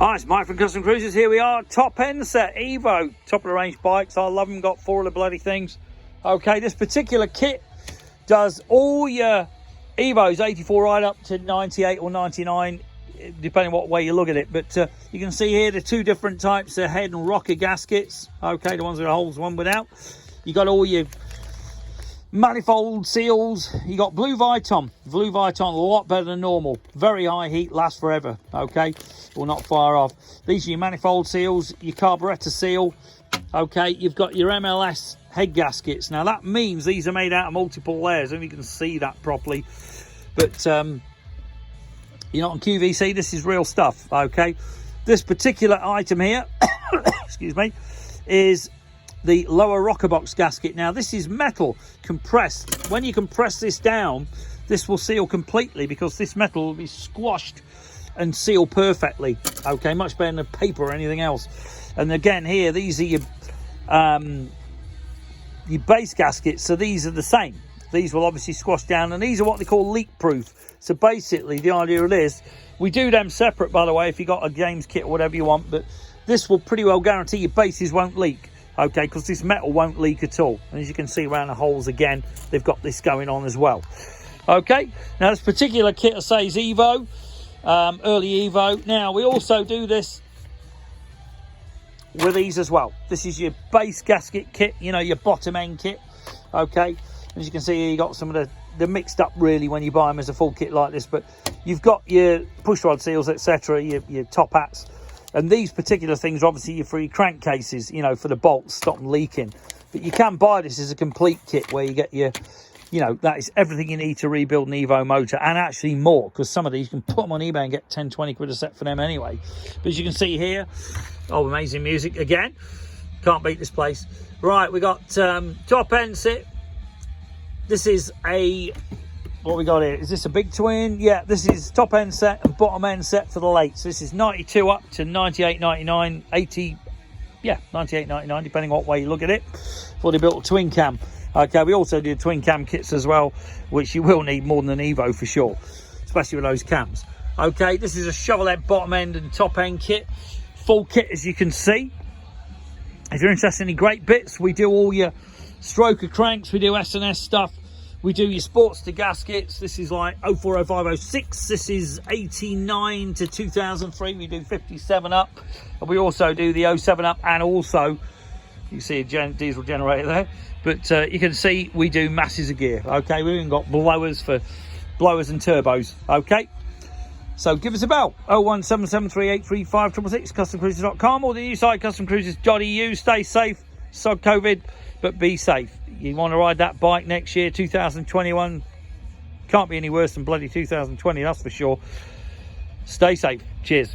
Hi, it's Mike from Custom Cruisers. Here we are, top end set, Evo, top of the range bikes. I love them, got 4 of the bloody things. Okay, this particular kit does all your Evos, 84 right up to 98 or 99, depending what way you look at it. But you can see here the 2 different types of head and rocker gaskets. Okay, the ones with the holes, one without. You got all your Manifold Seals. You got blue Viton. Blue Viton, a lot better than normal. Very high heat, lasts forever. Okay, well, not far off. These are your Manifold Seals, your carburetor seal. Okay, you've got your MLS head gaskets. Now that means these are made out of multiple layers, and you can see that properly. But you're not on QVC, this is real stuff. Okay, this particular item here, excuse me, is the lower rocker box gasket. Now this is metal compressed. When you compress this down, this will seal completely, because this metal will be squashed and seal perfectly. Okay, much better than paper or anything else. And again, here, these are your base gaskets, so these are the same. These will obviously squash down, and these are what they call leak proof. So basically the idea of this, we do them separate, by the way, if you got a games kit or whatever you want, but this will pretty well guarantee your bases won't leak. Okay, because this metal won't leak at all. And as you can see around the holes again, they've got this going on as well. Okay, now this particular kit I say is Evo, early Evo. Now we also do this with these as well. This is your base gasket kit, you know, your bottom end kit. Okay, as you can see here, you got some of the mixed up really when you buy them as a full kit like this. But you've got your push rod seals, etc., your top hats. And these particular things are obviously your free crankcases, you know, for the bolts, stop them leaking. But you can buy this as a complete kit where you get your, you know, that is everything you need to rebuild an Evo motor, and actually more, because some of these you can put them on eBay and get 10, 20 quid a set for them anyway. But as you can see here, oh, amazing music again. Can't beat this place. Right, we got top end set. This is a, what we got here, is this a big twin? Yeah, this is top end set and bottom end set for the lates. This is 92 up to 98, 99, 80, yeah, 98, 99, depending what way you look at it, for the built twin cam. Okay, we also do twin cam kits as well, which you will need more than an Evo for sure, especially with those cams. Okay, this is a shovel head bottom end and top end kit, full kit as you can see. If you're interested in any great bits, we do all your stroker cranks, we do S&S stuff. We do your sports to gaskets. This is like 040506. This is 89 to 2003. We do 57 up. And we also do the 07 up, and also, you see a diesel generator there. But you can see we do masses of gear. Okay, we've even got blowers for blowers and turbos. Okay, so give us a bell. 01773835666, customcruisers.com, or the new site, customcruisers.eu. Stay safe, sod COVID, but be safe. You want to ride that bike next year, 2021. Can't be any worse than bloody 2020, that's for sure. Stay safe. Cheers.